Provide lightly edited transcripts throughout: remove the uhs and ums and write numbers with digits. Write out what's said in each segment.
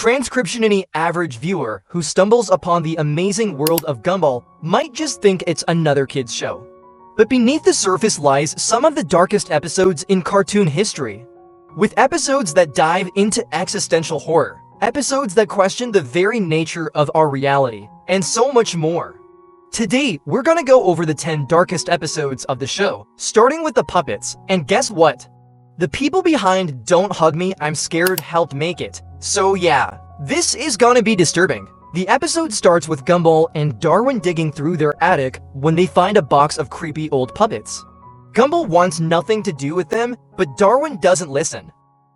transcription. Any average viewer who stumbles upon the Amazing World of Gumball might just think it's another kid's show. But beneath the surface lies some of the darkest episodes in cartoon history. With episodes that dive into existential horror, episodes that question the very nature of our reality, and so much more. Today, we're gonna go over the 10 darkest episodes of the show, starting with the puppets, and guess what? The people behind Don't Hug Me, I'm Scared helped make it. So yeah, this is gonna be disturbing. The episode starts with Gumball and Darwin digging through their attic when they find a box of creepy old puppets. Gumball wants nothing to do with them, but Darwin doesn't listen.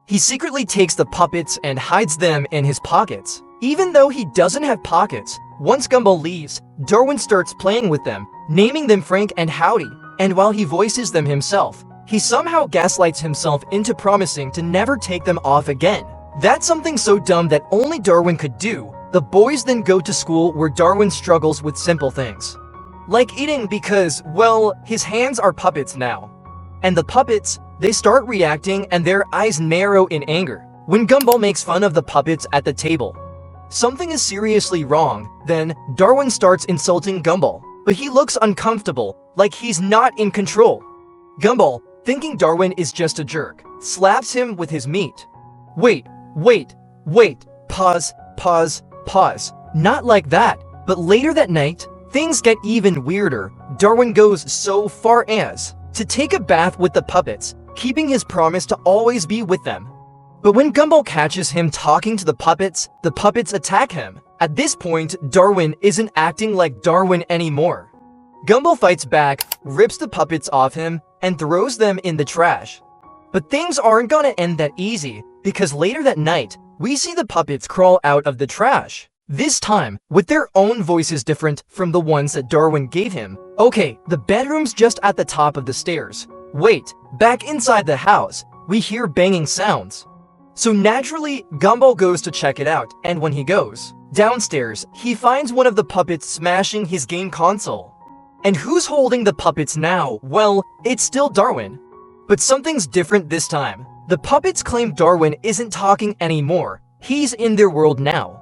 He secretly takes the puppets and hides them in his pockets. Even though he doesn't have pockets, once Gumball leaves, Darwin starts playing with them, naming them Frank and Howdy, and while he voices them himself, he somehow gaslights himself into promising to never take them off again. That's something so dumb that only Darwin could do. The boys then go to school where Darwin struggles with simple things, like eating because, well, his hands are puppets now. And the puppets, they start reacting and their eyes narrow in anger when Gumball makes fun of the puppets at the table. Something is seriously wrong. Then, Darwin starts insulting Gumball, but he looks uncomfortable, like he's not in control. Gumball, thinking Darwin is just a jerk, slaps him with his meat. Wait, pause. Not like that. But later that night, things get even weirder. Darwin goes so far as to take a bath with the puppets, keeping his promise to always be with them. But when Gumball catches him talking to the puppets attack him. At this point, Darwin isn't acting like Darwin anymore. Gumball fights back, rips the puppets off him, and throws them in the trash. But things aren't gonna end that easy, because later that night, we see the puppets crawl out of the trash. This time, with their own voices different from the ones that Darwin gave him. Okay, the bedroom's just at the top of the stairs. Wait, back inside the house, we hear banging sounds. So naturally, Gumball goes to check it out, and when he goes downstairs, he finds one of the puppets smashing his game console. And who's holding the puppets now? Well, it's still Darwin. But something's different this time. The puppets claim Darwin isn't talking anymore. He's in their world now.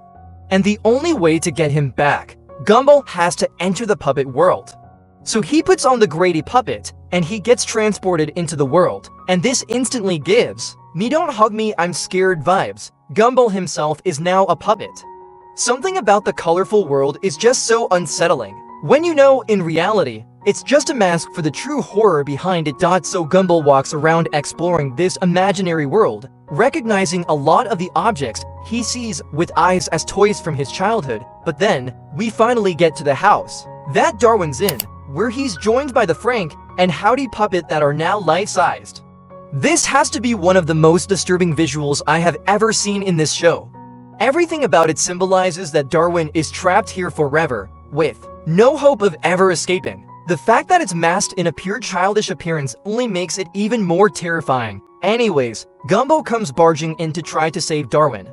And the only way to get him back, Gumball has to enter the puppet world. So he puts on the Grady puppet, and he gets transported into the world. And this instantly gives me Don't Hug Me, I'm Scared vibes. Gumball himself is now a puppet. Something about the colorful world is just so unsettling, when you know, in reality, it's just a mask for the true horror behind it. So Gumball walks around exploring this imaginary world, recognizing a lot of the objects he sees with eyes as toys from his childhood. But then, we finally get to the house that Darwin's in, where he's joined by the Frank and Howdy puppet that are now life-sized. This has to be one of the most disturbing visuals I have ever seen in this show. Everything about it symbolizes that Darwin is trapped here forever, with no hope of ever escaping. The fact that it's masked in a pure childish appearance only makes it even more terrifying. Anyways, Gumball comes barging in to try to save Darwin,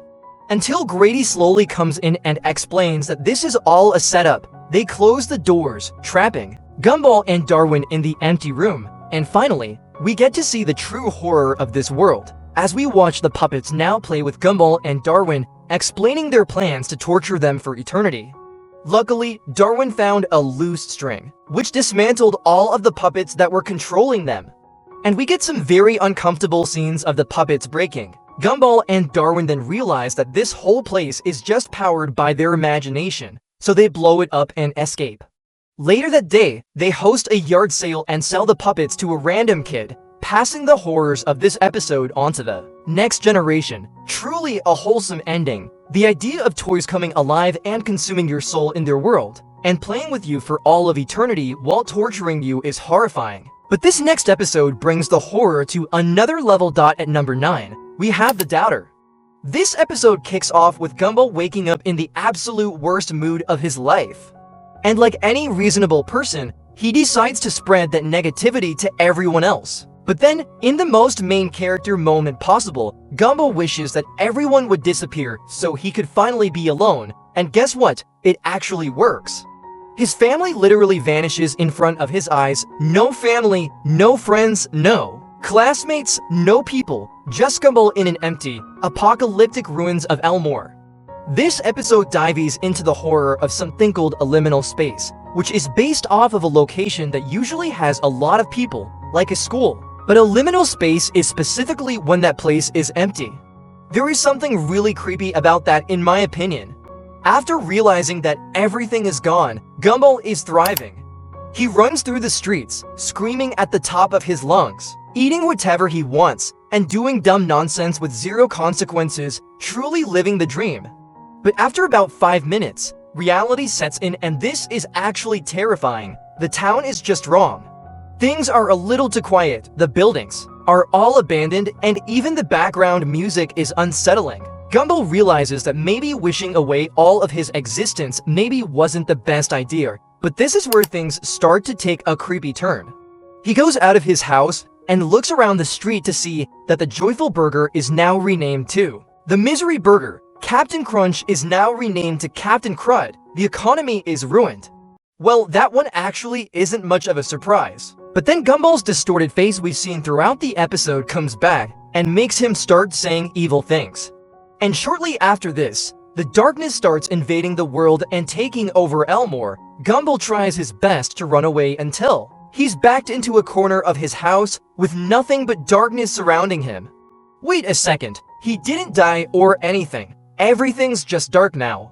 until Grady slowly comes in and explains that this is all a setup. They close the doors, trapping Gumball and Darwin in the empty room. And finally, we get to see the true horror of this world, as we watch the puppets now play with Gumball and Darwin, explaining their plans to torture them for eternity. Luckily, Darwin found a loose string, which dismantled all of the puppets that were controlling them. And we get some very uncomfortable scenes of the puppets breaking. Gumball and Darwin then realize that this whole place is just powered by their imagination, so they blow it up and escape. Later that day, they host a yard sale and sell the puppets to a random kid, passing the horrors of this episode onto the next generation. Truly a wholesome ending. The idea of toys coming alive and consuming your soul in their world, and playing with you for all of eternity while torturing you is horrifying. But this next episode brings the horror to another level. At number 9, we have The Doubter. This episode kicks off with Gumball waking up in the absolute worst mood of his life. And like any reasonable person, he decides to spread that negativity to everyone else. But then, in the most main character moment possible, Gumball wishes that everyone would disappear so he could finally be alone, and guess what? It actually works. His family literally vanishes in front of his eyes. No family, no friends, no classmates, no people, just Gumball in an empty, apocalyptic ruins of Elmore. This episode dives into the horror of something called a liminal space, which is based off of a location that usually has a lot of people, like a school. But a liminal space is specifically when that place is empty. There is something really creepy about that in my opinion. After realizing that everything is gone, Gumball is thriving. He runs through the streets, screaming at the top of his lungs, eating whatever he wants, and doing dumb nonsense with zero consequences, truly living the dream. But after about 5 minutes, reality sets in and this is actually terrifying. The town is just wrong. Things are a little too quiet, the buildings are all abandoned, and even the background music is unsettling. Gumball realizes that maybe wishing away all of his existence maybe wasn't the best idea, but this is where things start to take a creepy turn. He goes out of his house and looks around the street to see that the Joyful Burger is now renamed to the Misery Burger. Captain Crunch is now renamed to Captain Crud. The economy is ruined. Well, that one actually isn't much of a surprise. But then Gumball's distorted face we've seen throughout the episode comes back and makes him start saying evil things. And shortly after this, the darkness starts invading the world and taking over Elmore. Gumball tries his best to run away until he's backed into a corner of his house with nothing but darkness surrounding him. Wait a second, he didn't die or anything. Everything's just dark now.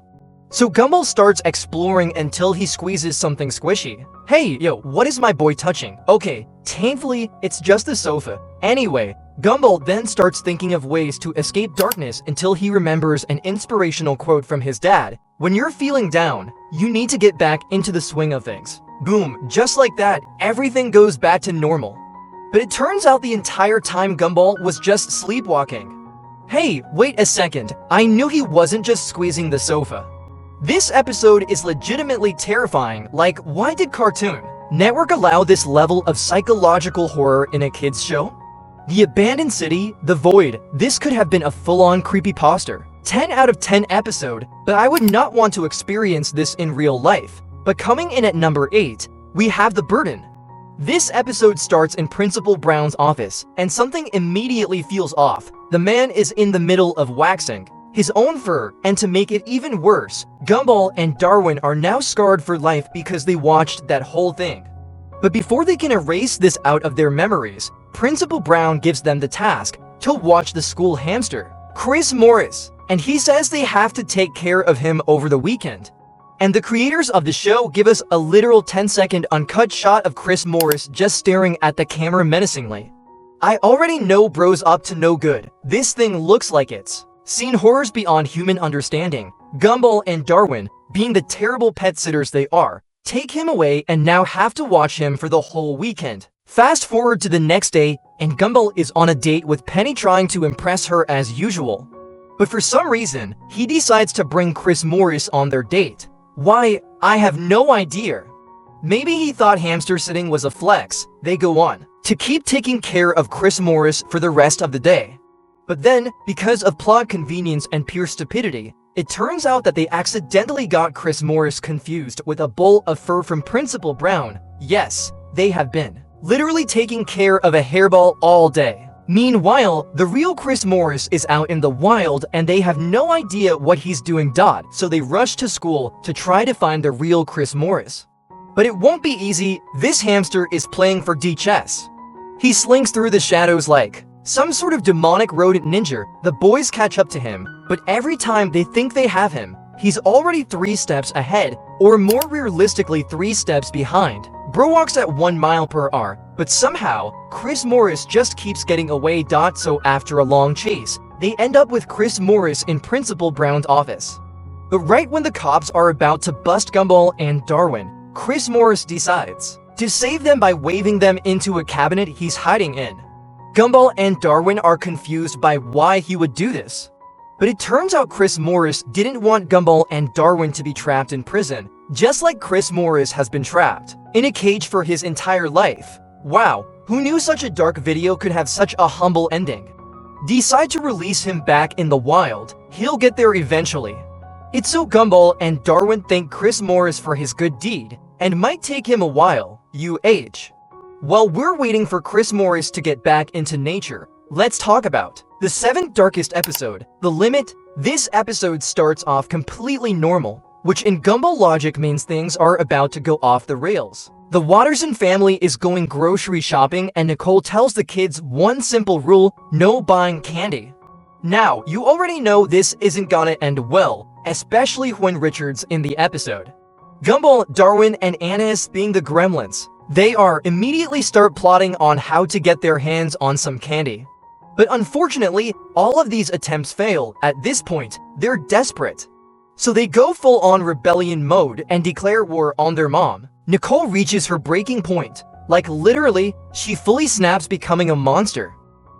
So Gumball starts exploring until he squeezes something squishy. Hey, yo, what is my boy touching? Okay, thankfully, it's just the sofa. Anyway, Gumball then starts thinking of ways to escape darkness until he remembers an inspirational quote from his dad. When you're feeling down, you need to get back into the swing of things. Boom, just like that, everything goes back to normal. But it turns out the entire time Gumball was just sleepwalking. Hey, wait a second, I knew he wasn't just squeezing the sofa. This episode is legitimately terrifying. Like, why did Cartoon Network allow this level of psychological horror in a kids show? The Abandoned City, The Void. This could have been a full-on creepypasta. 10 out of 10 episode, but I would not want to experience this in real life. But coming in at number 8, we have The Burden. This episode starts in Principal Brown's office, and something immediately feels off. The man is in the middle of waxing his own fur, and to make it even worse, Gumball and Darwin are now scarred for life because they watched that whole thing. But before they can erase this out of their memories, Principal Brown gives them the task to watch the school hamster, Chris Morris, and he says they have to take care of him over the weekend. And the creators of the show give us a literal 10-second uncut shot of Chris Morris just staring at the camera menacingly. I already know bro's up to no good. This thing looks like it's seen horrors beyond human understanding. Gumball and Darwin, being the terrible pet sitters they are, take him away and now have to watch him for the whole weekend. Fast forward to the next day, and Gumball is on a date with Penny trying to impress her as usual. But for some reason, he decides to bring Chris Morris on their date. Why? I have no idea. Maybe he thought hamster sitting was a flex. They go on to keep taking care of Chris Morris for the rest of the day. But then, because of plot convenience and pure stupidity, it turns out that they accidentally got Chris Morris confused with a bowl of fur from Principal Brown. Yes, they have been literally taking care of a hairball all day. Meanwhile, the real Chris Morris is out in the wild and they have no idea what he's doing. So they rush to school to try to find the real Chris Morris. But it won't be easy. This hamster is playing for chess. He slinks through the shadows like some sort of demonic rodent ninja. The boys catch up to him, but every time they think they have him, he's already 3 steps ahead, or more realistically 3 steps behind. Bro walks at 1 mile per hour, but somehow, Chris Morris just keeps getting away. So after a long chase, they end up with Chris Morris in Principal Brown's office. But right when the cops are about to bust Gumball and Darwin, Chris Morris decides to save them by waving them into a cabinet he's hiding in. Gumball and Darwin are confused by why he would do this. But it turns out Chris Morris didn't want Gumball and Darwin to be trapped in prison, just like Chris Morris has been trapped in a cage for his entire life. Wow, who knew such a dark video could have such a humble ending? Decide to release him back in the wild. He'll get there eventually. It's so Gumball and Darwin thank Chris Morris for his good deed, and might take him a while. While we're waiting for Chris Morris to get back into nature, let's talk about the 7th darkest episode, The Limit. This episode starts off completely normal, which in Gumball logic means things are about to go off the rails. The Watterson family is going grocery shopping and Nicole tells the kids one simple rule: no buying candy. Now, you already know this isn't gonna end well, especially when Richard's in the episode. Gumball, Darwin, and Annis, being the gremlins, they immediately start plotting on how to get their hands on some candy. But unfortunately, all of these attempts fail. At this point, they're desperate. So they go full-on rebellion mode and declare war on their mom. Nicole reaches her breaking point. Like literally, she fully snaps, becoming a monster.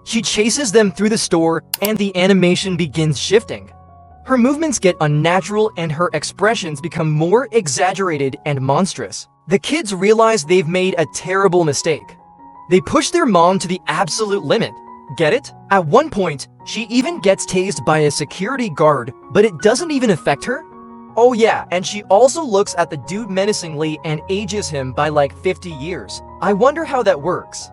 She chases them through the store and the animation begins shifting. Her movements get unnatural and her expressions become more exaggerated and monstrous. The kids realize they've made a terrible mistake. They push their mom to the absolute limit. Get it? At one point, she even gets tased by a security guard, but it doesn't even affect her? Oh yeah, and she also looks at the dude menacingly and ages him by like 50 years. I wonder how that works.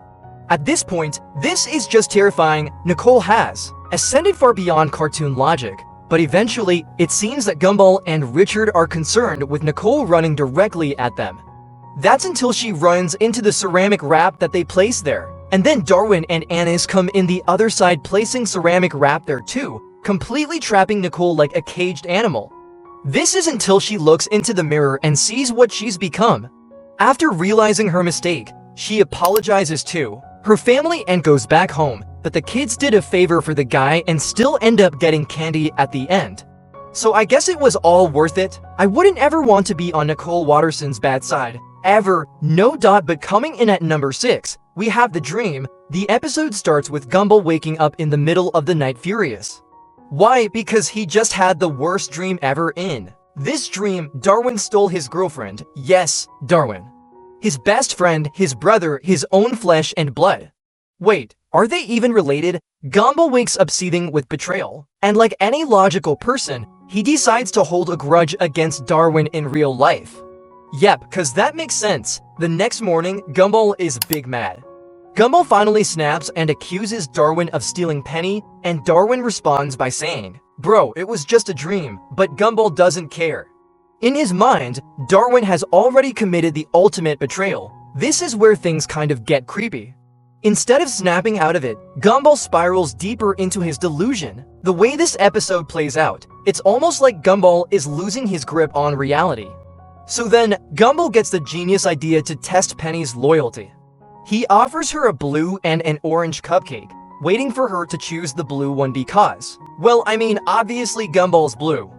At this point, this is just terrifying. Nicole has ascended far beyond cartoon logic. But eventually, it seems that Gumball and Richard are concerned with Nicole running directly at them. That's until she runs into the ceramic wrap that they place there. And then Darwin and Annis come in the other side, placing ceramic wrap there too, completely trapping Nicole like a caged animal. This is until she looks into the mirror and sees what she's become. After realizing her mistake, she apologizes to her family and goes back home. But the kids did a favor for the guy and still end up getting candy at the end. So I guess it was all worth it. I wouldn't ever want to be on Nicole Watterson's bad side. Ever. No dot. But coming in at number 6, we have The Dream. The episode starts with Gumball waking up in the middle of the night furious. Why? Because he just had the worst dream ever. In this dream, Darwin stole his girlfriend. Yes, Darwin. His best friend, his brother, his own flesh and blood. Wait. Are they even related? Gumball wakes up seething with betrayal, and like any logical person, he decides to hold a grudge against Darwin in real life. Yep, cause that makes sense. The next morning, Gumball is big mad. Gumball finally snaps and accuses Darwin of stealing Penny, and Darwin responds by saying, "Bro, it was just a dream," but Gumball doesn't care. In his mind, Darwin has already committed the ultimate betrayal. This is where things kind of get creepy. Instead of snapping out of it, Gumball spirals deeper into his delusion. The way this episode plays out, it's almost like Gumball is losing his grip on reality. So then, Gumball gets the genius idea to test Penny's loyalty. He offers her a blue and an orange cupcake, waiting for her to choose the blue one because, well, I mean, obviously Gumball's blue.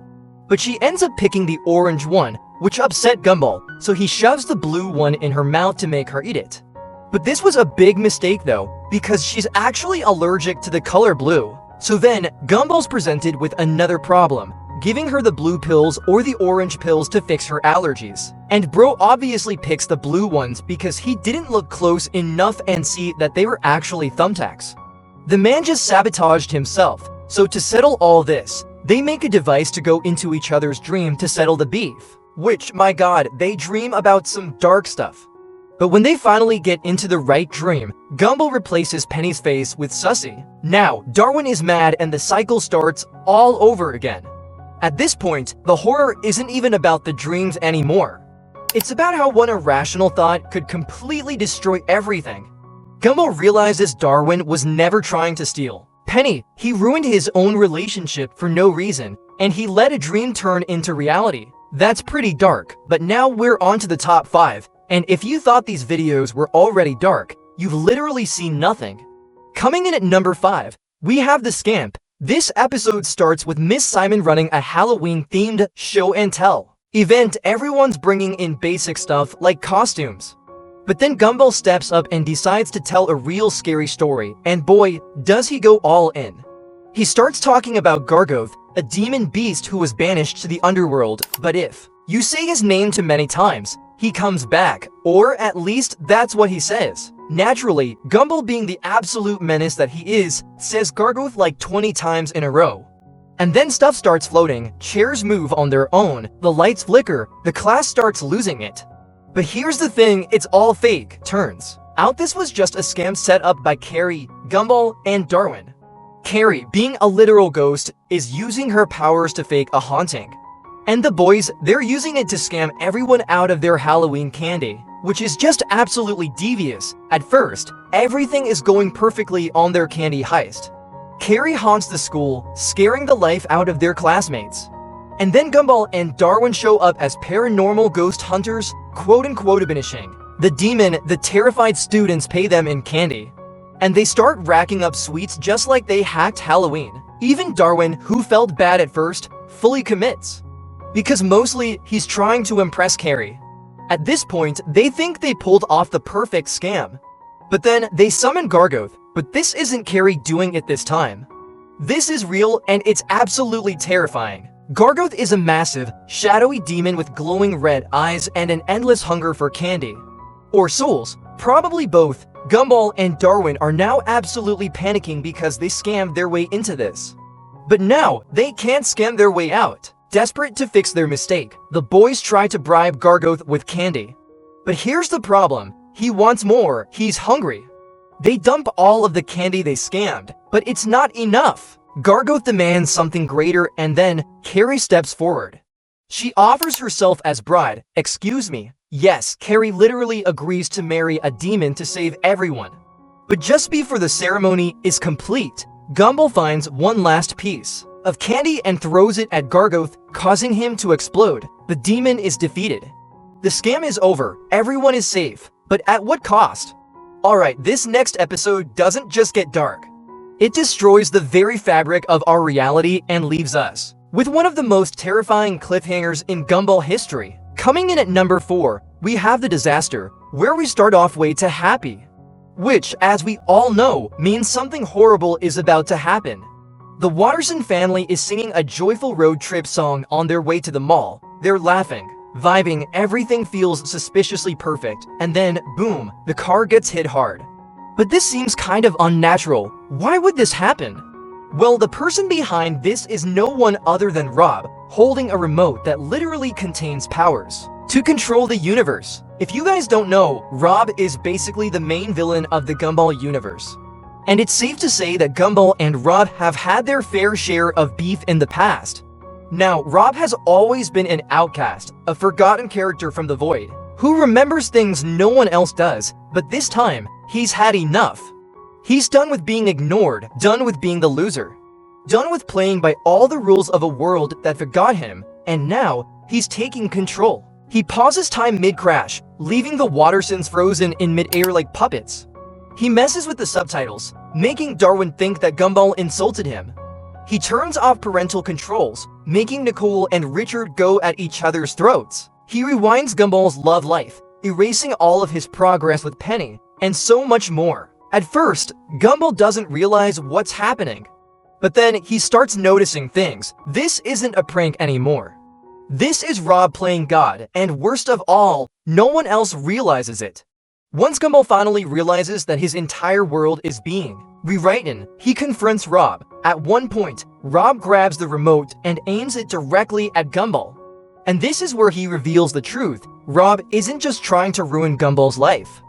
But she ends up picking the orange one, which upset Gumball, so he shoves the blue one in her mouth to make her eat it. But this was a big mistake though, because she's actually allergic to the color blue. So then, Gumball's presented with another problem, giving her the blue pills or the orange pills to fix her allergies. And bro obviously picks the blue ones because he didn't look close enough and see that they were actually thumbtacks. The man just sabotaged himself, so to settle all this, they make a device to go into each other's dream to settle the beef. Which, my god, they dream about some dark stuff. But when they finally get into the right dream, Gumball replaces Penny's face with Sussy. Now, Darwin is mad and the cycle starts all over again. At this point, the horror isn't even about the dreams anymore. It's about how one irrational thought could completely destroy everything. Gumball realizes Darwin was never trying to steal Penny. He ruined his own relationship for no reason, and he let a dream turn into reality. That's pretty dark, but now we're on to the top 5. And if you thought these videos were already dark, you've literally seen nothing. Coming in at number 5, we have The Scamp. This episode starts with Miss Simon running a Halloween-themed show and tell event. Everyone's bringing in basic stuff like costumes. But then Gumball steps up and decides to tell a real scary story, and boy, does he go all in. He starts talking about Gargoth, a demon beast who was banished to the underworld, but if you say his name too many times, he comes back, or at least that's what he says. Naturally, Gumball, being the absolute menace that he is, says Gargoth like 20 times in a row. And then stuff starts floating, chairs move on their own, the lights flicker, the class starts losing it. But here's the thing, it's all fake. Turns out this was just a scam set up by Carrie, Gumball, and Darwin. Carrie, being a literal ghost, is using her powers to fake a haunting. And the boys, they're using it to scam everyone out of their Halloween candy, which is just absolutely devious. At first, everything is going perfectly on their candy heist. Carrie haunts the school, scaring the life out of their classmates. And then Gumball and Darwin show up as paranormal ghost hunters, quote-unquote diminishing the demon the terrified students pay them in candy. And they start racking up sweets just like they hacked Halloween. Even Darwin, who felt bad at first, fully commits. Because mostly, he's trying to impress Carrie. At this point, they think they pulled off the perfect scam. But then, they summon Gargoth, but this isn't Carrie doing it this time. This is real, and it's absolutely terrifying. Gargoth is a massive, shadowy demon with glowing red eyes and an endless hunger for candy. Or souls, probably both. Gumball and Darwin are now absolutely panicking because they scammed their way into this. But now, they can't scam their way out. Desperate to fix their mistake, the boys try to bribe Gargoth with candy. But here's the problem, he wants more, he's hungry. They dump all of the candy they scammed, but it's not enough. Gargoth demands something greater, and then Carrie steps forward. She offers herself as bride. Excuse me. Yes, Carrie literally agrees to marry a demon to save everyone. But just before the ceremony is complete, Gumball finds one last piece of candy and throws it at Gargoth, causing him to explode. The demon is defeated. The scam is over, everyone is safe, but at what cost? Alright, this next episode doesn't just get dark. It destroys the very fabric of our reality and leaves us with one of the most terrifying cliffhangers in Gumball history. Coming in at number 4, we have the disaster, where we start off way too happy. Which, as we all know, means something horrible is about to happen. The Watterson family is singing a joyful road trip song on their way to the mall. They're laughing, vibing, everything feels suspiciously perfect, and then, boom, the car gets hit hard. But this seems kind of unnatural. Why would this happen? Well, the person behind this is no one other than Rob, holding a remote that literally contains powers to control the universe. If you guys don't know, Rob is basically the main villain of the Gumball universe. And it's safe to say that Gumball and Rob have had their fair share of beef in the past. Now, Rob has always been an outcast, a forgotten character from the void, who remembers things no one else does, but this time, he's had enough. He's done with being ignored, done with being the loser, done with playing by all the rules of a world that forgot him, and now, he's taking control. He pauses time mid-crash, leaving the Wattersons frozen in mid-air like puppets. He messes with the subtitles, making Darwin think that Gumball insulted him. He turns off parental controls, making Nicole and Richard go at each other's throats. He rewinds Gumball's love life, erasing all of his progress with Penny, and so much more. At first, Gumball doesn't realize what's happening. But then he starts noticing things. This isn't a prank anymore. This is Rob playing God, and worst of all, no one else realizes it. Once Gumball finally realizes that his entire world is being rewritten, he confronts Rob. At one point, Rob grabs the remote and aims it directly at Gumball. And this is where he reveals the truth. Rob isn't just trying to ruin Gumball's life.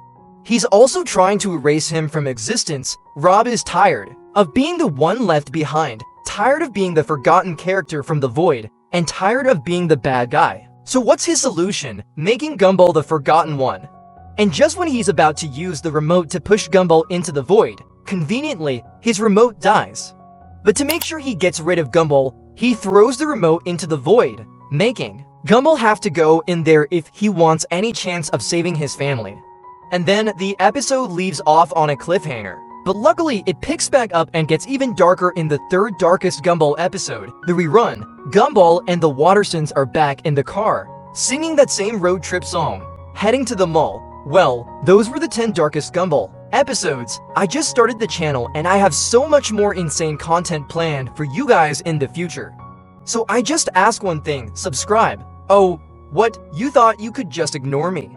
He's also trying to erase him from existence. Rob is tired of being the one left behind, tired of being the forgotten character from the void, and tired of being the bad guy. So what's his solution? Making Gumball the forgotten one. And just when he's about to use the remote to push Gumball into the void, conveniently, his remote dies. But to make sure he gets rid of Gumball, he throws the remote into the void, making Gumball have to go in there if he wants any chance of saving his family. And then the episode leaves off on a cliffhanger. But luckily, it picks back up and gets even darker in the third darkest Gumball episode, the rerun. Gumball and the Wattersons are back in the car, singing that same road trip song, heading to the mall. Well, those were the 10 darkest Gumball episodes. I just started the channel and I have so much more insane content planned for you guys in the future. So I just ask one thing, subscribe. Oh, what? You thought you could just ignore me?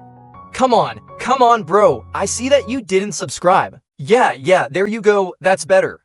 Come on bro, I see that you didn't subscribe. Yeah, there you go, that's better.